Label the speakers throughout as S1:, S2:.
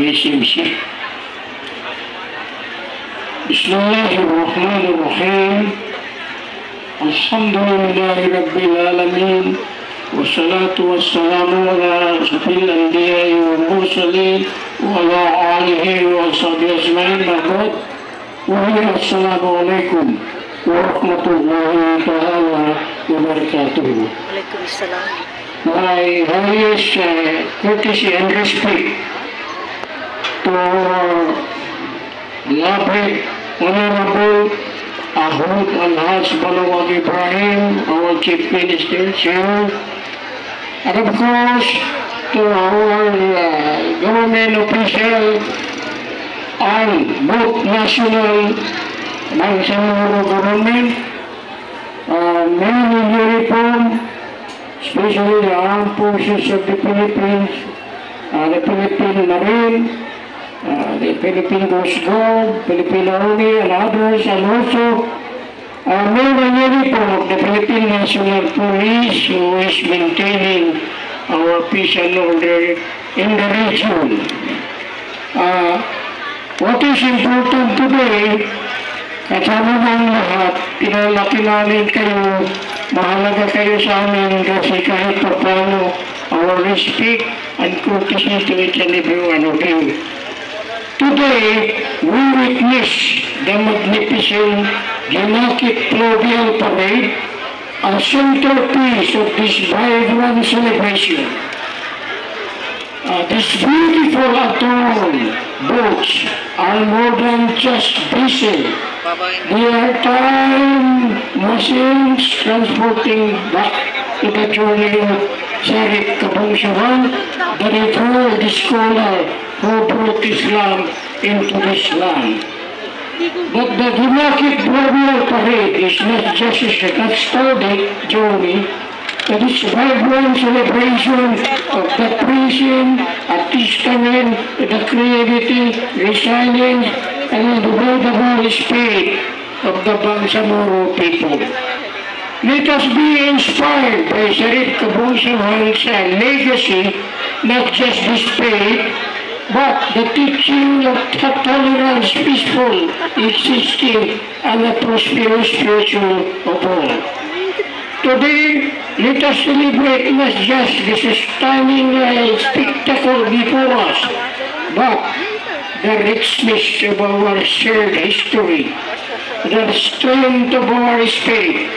S1: يمشي. بسم الله الرحمن الرحيم. الحمد لله رب العالمين والصلاة والسلام على أشرف الأنبياء والمرسلين وعلى آله وصحبه أجمعين. السلام عليكم ورحمة الله تعالى وبركاته.
S2: Alaikum salam.
S1: My highest courtesy and respect to beloved Honorable Ahmed Al-Haj Balawad Ibrahim, our Chief Minister, Chair, and of course to our government official and both national Bangsamoro government, men in uniform, especially the armed forces of the Philippines, the Philippine Marine, the Philippine Coast Guard, Philippine Army and others, and also men in uniform of the Philippine National Police, who is maintaining our peace and order in the region. What is important today, kasama ng lahat, pinalaki namin kayo, mahalaga kayo sa amin kasi kahit paano our respect and courtesy to each and every one of you. Today, we witness the magnificent Ginakit Fluvial Parade, a centerpiece of this vibrant celebration. These beautiful adorned boats are more than just vessels. They are time machines transporting back to the journey of Sharif Kabungsawan, the revered scholar who brought Islam into this land. But the Ginakit Fluvial Parade is not just a custodic journey, it is a vibrant celebration of the prison, a testament to the creativity, resilience, and indubitable spirit of the Bangsamoro people. Let us be inspired by Sharif Kabungsawan's legacy, not just the spirit, but the teaching of tolerance, peaceful existing, and a prosperous future of all. Today, let us celebrate not just this stunning spectacle before us, but the richness of our shared history, the strength of our spirit,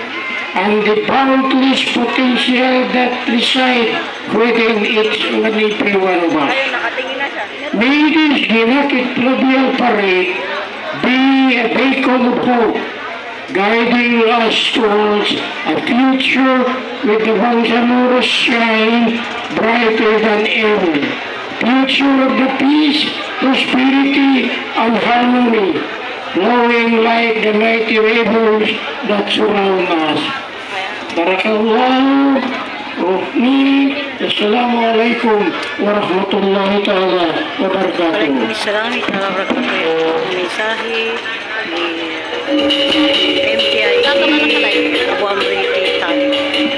S1: and the boundless potential that reside within each and every one of us. May this Ginakit Fluvial Parade be a beacon of hope, guiding us towards a future with the Bangsamoro shine brighter than ever. Future of the peace, prosperity, and harmony, flowing like the mighty rivers that surround us. Barakallahu Rufni. Assalamualaikum warahmatullahi ta'ala wabarakatuh.
S2: Alaikum salam wa rahmatullahi. Mensahe ni MTI Abu Amri Tali.